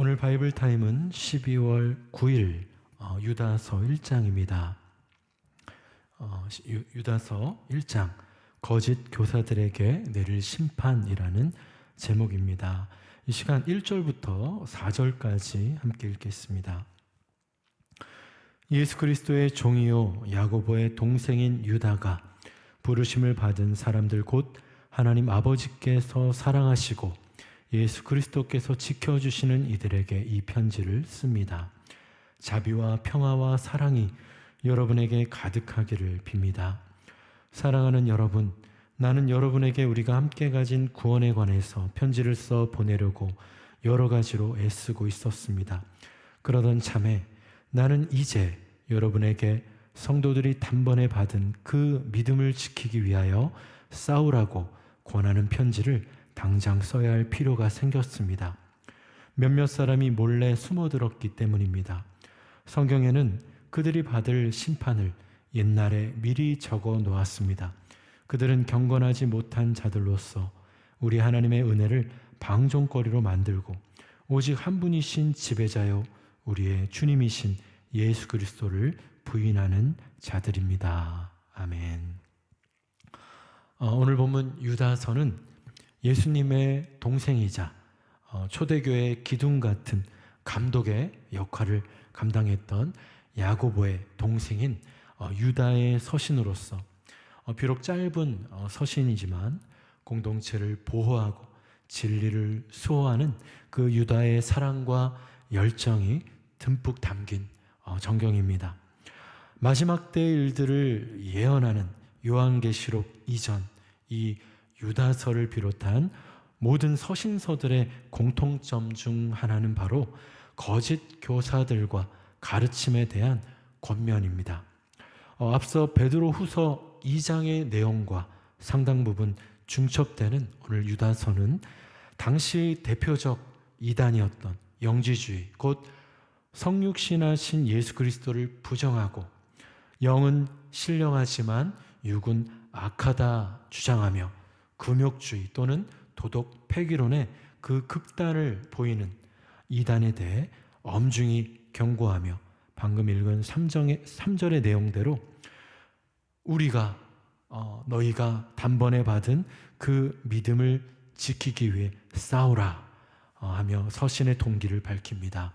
오늘 바이블 타임은 12월 9일 유다서 1장입니다. 유다서 1장 거짓 교사들에게 내릴 심판이라는 제목입니다. 이 시간 1절부터 4절까지 함께 읽겠습니다. 예수 그리스도의 종이요 야고보의 동생인 유다가 부르심을 받은 사람들 곧 하나님 아버지께서 사랑하시고 예수 그리스도께서 지켜주시는 이들에게 이 편지를 씁니다. 자비와 평화와 사랑이 여러분에게 가득하기를 빕니다. 사랑하는 여러분, 나는 여러분에게 우리가 함께 가진 구원에 관해서 편지를 써 보내려고 여러 가지로 애쓰고 있었습니다. 그러던 참에 나는 이제 여러분에게 성도들이 단번에 받은 그 믿음을 지키기 위하여 싸우라고 권하는 편지를 당장 써야 할 필요가 생겼습니다. 몇몇 사람이 몰래 숨어들었기 때문입니다. 성경에는 그들이 받을 심판을 옛날에 미리 적어 놓았습니다. 그들은 경건하지 못한 자들로서 우리 하나님의 은혜를 방종거리로 만들고 오직 한 분이신 지배자요 우리의 주님이신 예수 그리스도를 부인하는 자들입니다. 아멘. 오늘 본문 유다서는 예수님의 동생이자 초대교회의 기둥 같은 감독의 역할을 감당했던 야고보의 동생인 유다의 서신으로서 비록 짧은 서신이지만 공동체를 보호하고 진리를 수호하는 그 유다의 사랑과 열정이 듬뿍 담긴 정경입니다. 마지막 때의 일들을 예언하는 요한계시록 이전 이 유다서를 비롯한 모든 서신서들의 공통점 중 하나는 바로 거짓 교사들과 가르침에 대한 권면입니다. 앞서 베드로 후서 2장의 내용과 상당 부분 중첩되는 오늘 유다서는 당시 대표적 이단이었던 영지주의, 곧 성육신하신 예수 그리스도를 부정하고 영은 신령하지만 육은 악하다 주장하며 금욕주의 또는 도덕 폐기론의 그 극단을 보이는 이단에 대해 엄중히 경고하며 방금 읽은 3절의 내용대로 우리가 너희가 단번에 받은 그 믿음을 지키기 위해 싸우라 하며 서신의 동기를 밝힙니다.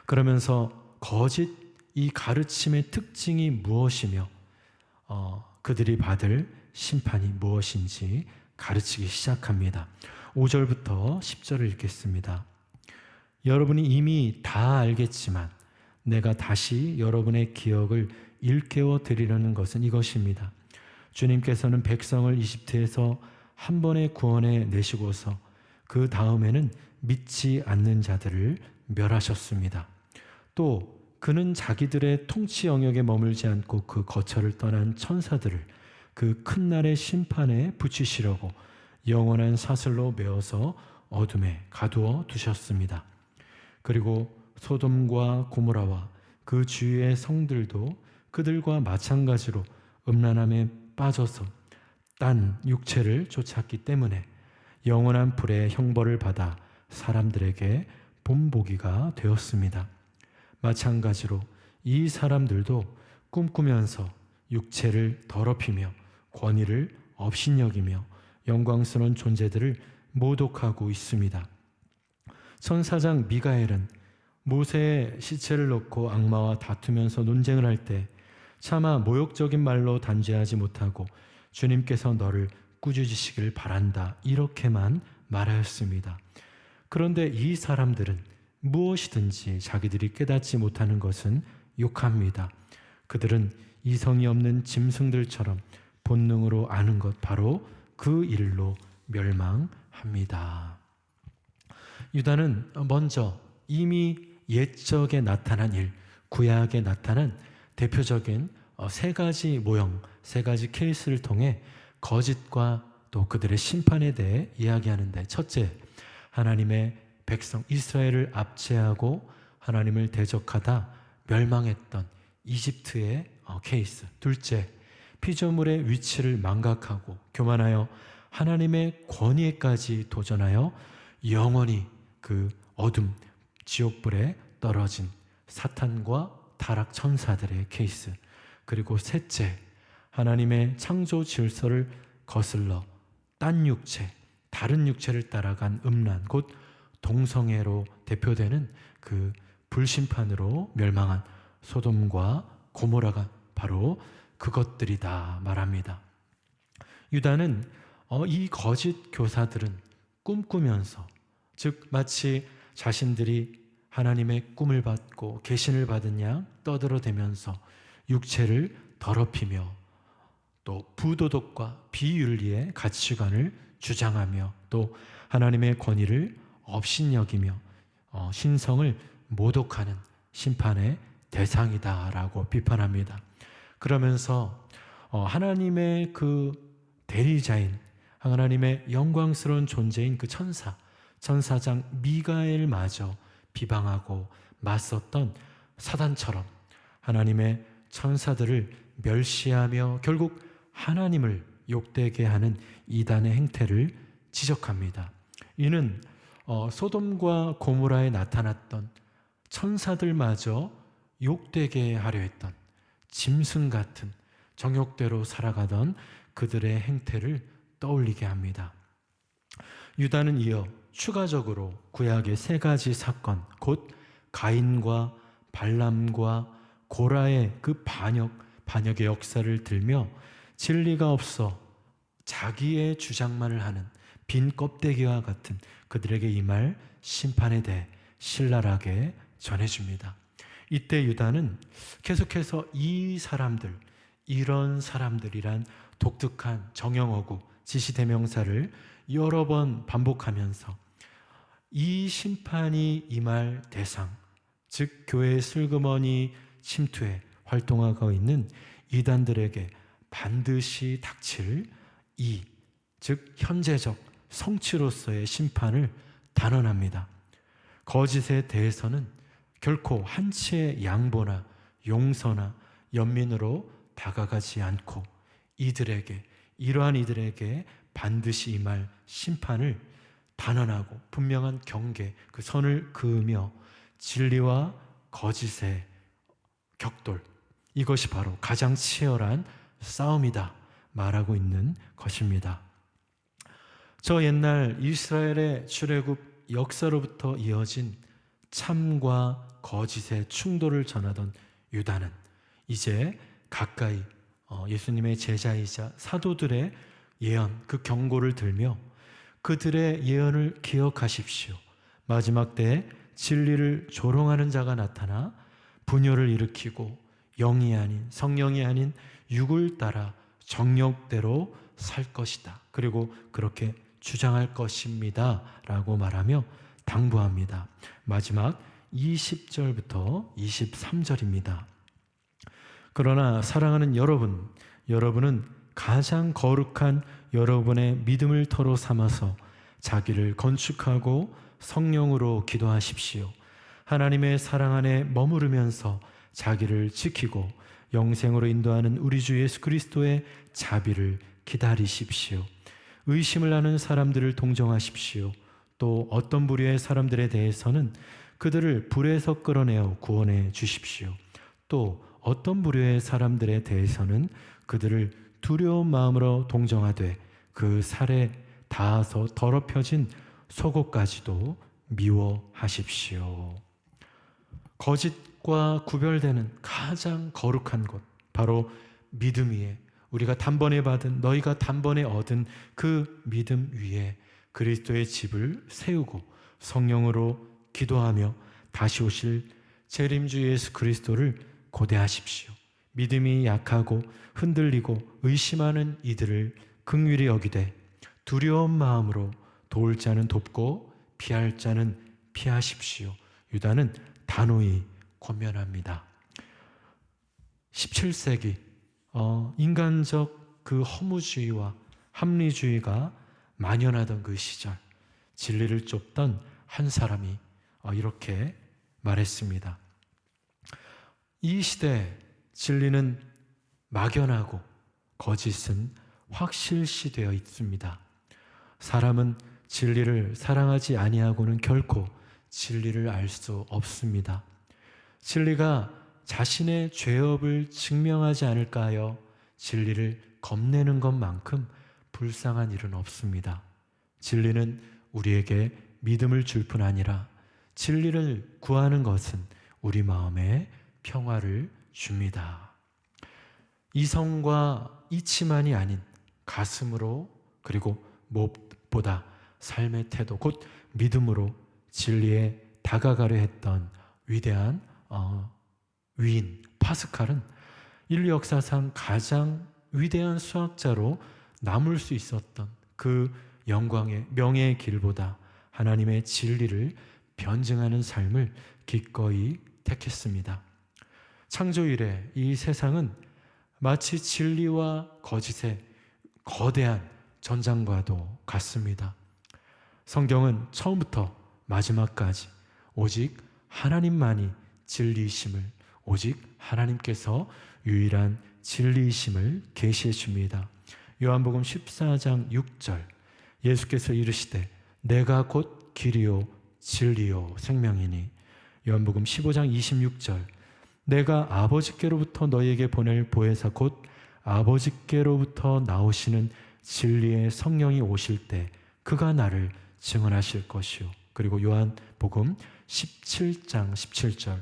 그러면서 거짓 이 가르침의 특징이 무엇이며 그들이 받을 심판이 무엇인지 가르치기 시작합니다. 5절부터 10절을 읽겠습니다. 여러분이 이미 다 알겠지만 내가 다시 여러분의 기억을 일깨워 드리려는 것은 이것입니다. 주님께서는 백성을 이집트에서 한 번에 구원해 내시고서 그 다음에는 믿지 않는 자들을 멸하셨습니다. 또 그는 자기들의 통치 영역에 머물지 않고 그 거처를 떠난 천사들을 그 큰 날의 심판에 붙이시려고 영원한 사슬로 메어서 어둠에 가두어 두셨습니다. 그리고 소돔과 고모라와 그 주위의 성들도 그들과 마찬가지로 음란함에 빠져서 딴 육체를 쫓았기 때문에 영원한 불의 형벌을 받아 사람들에게 본보기가 되었습니다. 마찬가지로 이 사람들도 꿈꾸면서 육체를 더럽히며 권위를 업신여기며 영광스러운 존재들을 모독하고 있습니다. 천사장 미가엘은 모세의 시체를 놓고 악마와 다투면서 논쟁을 할 때 차마 모욕적인 말로 단죄하지 못하고 주님께서 너를 꾸짖으시길 바란다 이렇게만 말하였습니다. 그런데 이 사람들은 무엇이든지 자기들이 깨닫지 못하는 것은 욕합니다. 그들은 이성이 없는 짐승들처럼 본능으로 아는 것 바로 그 일로 멸망합니다. 유다는 먼저 이미 옛적에 나타난 일, 구약에 나타난 대표적인 세 가지 모형, 세 가지 케이스를 통해 거짓과 또 그들의 심판에 대해 이야기하는데, 첫째, 하나님의 백성 이스라엘을 압제하고 하나님을 대적하다 멸망했던 이집트의 케이스. 둘째, 피조물의 위치를 망각하고 교만하여 하나님의 권위에까지 도전하여 영원히 그 어둠, 지옥불에 떨어진 사탄과 타락 천사들의 케이스, 그리고 셋째, 하나님의 창조 질서를 거슬러 딴 육체, 다른 육체를 따라간 음란, 곧 동성애로 대표되는 그 불심판으로 멸망한 소돔과 고모라가 바로 그것들이다 말합니다. 유다는 이 거짓 교사들은 꿈꾸면서, 즉 마치 자신들이 하나님의 꿈을 받고 계신을 받은 양 떠들어대면서 육체를 더럽히며 또 부도덕과 비윤리의 가치관을 주장하며 또 하나님의 권위를 업신여기며 신성을 모독하는 심판의 대상이다라고 비판합니다. 그러면서 하나님의 그 대리자인, 하나님의 영광스러운 존재인 그 천사장 미가엘마저 비방하고 맞섰던 사단처럼 하나님의 천사들을 멸시하며 결국 하나님을 욕되게 하는 이단의 행태를 지적합니다. 이는 소돔과 고모라에 나타났던 천사들마저 욕되게 하려 했던 짐승 같은 정욕대로 살아가던 그들의 행태를 떠올리게 합니다. 유다는 이어 추가적으로 구약의 세 가지 사건, 곧 가인과 발람과 고라의 그 반역의 역사를 들며 진리가 없어 자기의 주장만을 하는 빈 껍데기와 같은 그들에게 임할 심판에 대해 신랄하게 전해줍니다. 이때 유다는 계속해서 이 사람들, 이런 사람들이란 독특한 정형어구, 지시대명사를 여러 번 반복하면서 이 심판이 임할 대상, 즉 교회의 슬그머니 침투에 활동하고 있는 이단들에게 반드시 닥칠 즉 현재적 성취로서의 심판을 단언합니다. 거짓에 대해서는 결코 한치의 양보나 용서나 연민으로 다가가지 않고 이러한 이들에게 반드시 임할 심판을 단언하고 분명한 경계, 그 선을 그으며 진리와 거짓의 격돌, 이것이 바로 가장 치열한 싸움이다 말하고 있는 것입니다. 저 옛날 이스라엘의 출애굽 역사로부터 이어진 참과 거짓의 충돌을 전하던 유다는 이제 가까이 예수님의 제자이자 사도들의 예언, 그 경고를 들며 그들의 예언을 기억하십시오. 마지막 때에 진리를 조롱하는 자가 나타나 분열을 일으키고 영이 아닌, 성령이 아닌 육을 따라 정욕대로 살 것이다. 그리고 그렇게 주장할 것입니다 라고 말하며 당부합니다. 마지막 20절부터 23절입니다. 그러나 사랑하는 여러분은 가장 거룩한 여러분의 믿음을 터로 삼아서 자기를 건축하고 성령으로 기도하십시오. 하나님의 사랑 안에 머무르면서 자기를 지키고 영생으로 인도하는 우리 주 예수 그리스도의 자비를 기다리십시오. 의심을 하는 사람들을 동정하십시오. 또 어떤 부류의 사람들에 대해서는 그들을 불에서 끌어내어 구원해 주십시오. 또 어떤 부류의 사람들에 대해서는 그들을 두려운 마음으로 동정하되 그 살에 닿아서 더럽혀진 속옷까지도 미워하십시오. 거짓과 구별되는 가장 거룩한 것, 바로 믿음 위에, 우리가 단번에 받은, 너희가 단번에 얻은 그 믿음 위에 그리스도의 집을 세우고 성령으로 기도하며 다시 오실 재림주 예수 그리스도를 고대하십시오. 믿음이 약하고 흔들리고 의심하는 이들을 긍휼히 여기되 두려운 마음으로 도울 자는 돕고 피할 자는 피하십시오. 유다는 단호히 권면합니다. 17세기 인간적 그 허무주의와 합리주의가 만연하던 그 시절, 진리를 쫓던 한 사람이 이렇게 말했습니다. 이 시대 진리는 막연하고 거짓은 확실시되어 있습니다. 사람은 진리를 사랑하지 아니하고는 결코 진리를 알 수 없습니다. 진리가 자신의 죄업을 증명하지 않을까 하여 진리를 겁내는 것만큼 불쌍한 일은 없습니다. 진리는 우리에게 믿음을 줄 뿐 아니라 진리를 구하는 것은 우리 마음에 평화를 줍니다. 이성과 이치만이 아닌 가슴으로, 그리고 무엇보다 삶의 태도, 곧 믿음으로 진리에 다가가려 했던 위대한 위인 파스칼은 인류 역사상 가장 위대한 수학자로 남을 수 있었던 그 영광의 명예의 길보다 하나님의 진리를 변증하는 삶을 기꺼이 택했습니다. 창조 이래 이 세상은 마치 진리와 거짓의 거대한 전장과도 같습니다. 성경은 처음부터 마지막까지 오직 하나님만이 진리이심을, 오직 하나님께서 유일한 진리이심을 계시해 줍니다. 요한복음 14장 6절, 예수께서 이르시되 내가 곧 길이요 진리요 생명이니. 요한복음 15장 26절, 내가 아버지께로부터 너희에게 보낼 보혜사 곧 아버지께로부터 나오시는 진리의 성령이 오실 때 그가 나를 증언하실 것이요. 그리고 요한복음 17장 17절,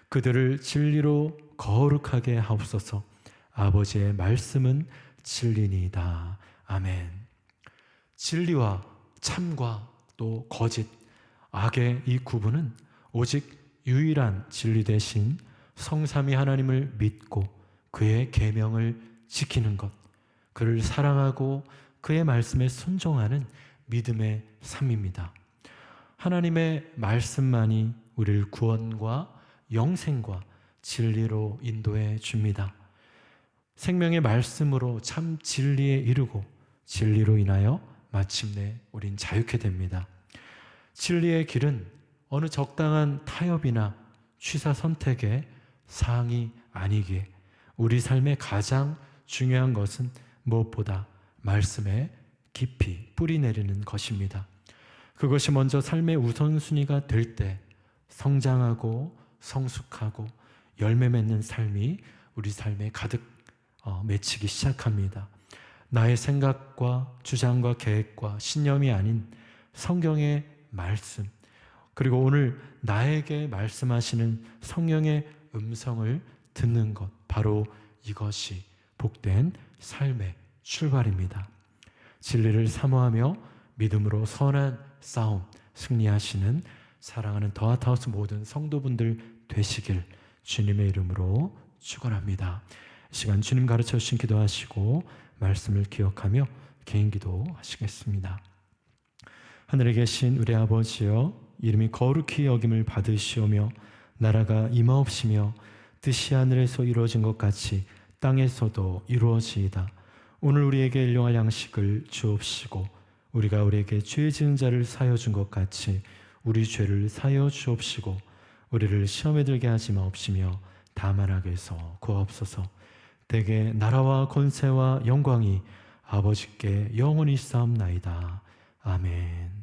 그들을 진리로 거룩하게 하옵소서. 아버지의 말씀은 진리니이다. 아멘. 진리와 참과 또 거짓, 악의 이 구분은 오직 유일한 진리 대신 성삼위 하나님을 믿고 그의 계명을 지키는 것, 그를 사랑하고 그의 말씀에 순종하는 믿음의 삶입니다. 하나님의 말씀만이 우리를 구원과 영생과 진리로 인도해 줍니다. 생명의 말씀으로 참 진리에 이르고 진리로 인하여 마침내 우린 자유케 됩니다. 진리의 길은 어느 적당한 타협이나 취사 선택의 사항이 아니기에 우리 삶의 가장 중요한 것은 무엇보다 말씀에 깊이 뿌리 내리는 것입니다. 그것이 먼저 삶의 우선순위가 될 때 성장하고 성숙하고 열매 맺는 삶이 우리 삶에 가득 맺히기 시작합니다. 나의 생각과 주장과 계획과 신념이 아닌 성경의 말씀, 그리고 오늘 나에게 말씀하시는 성령의 음성을 듣는 것, 바로 이것이 복된 삶의 출발입니다. 진리를 사모하며 믿음으로 선한 싸움 승리하시는 사랑하는 더핫하우스 모든 성도분들 되시길 주님의 이름으로 축원합니다. 이 시간 주님 가르쳐 주신 기도하시고 말씀을 기억하며 개인 기도하시겠습니다. 하늘에 계신 우리 아버지여, 이름이 거룩히 여김을 받으시오며 나라가 임하옵시며 뜻이 하늘에서 이루어진 것 같이 땅에서도 이루어지이다. 오늘 우리에게 일용할 양식을 주옵시고 우리가 우리에게 죄 지은 자를 사하여 준 것 같이 우리 죄를 사하여 주옵시고 우리를 시험에 들게 하지 마옵시며 다만 악에서 구하옵소서. 대개 나라와 권세와 영광이 아버지께 영원히 쌓옵나이다. 아멘.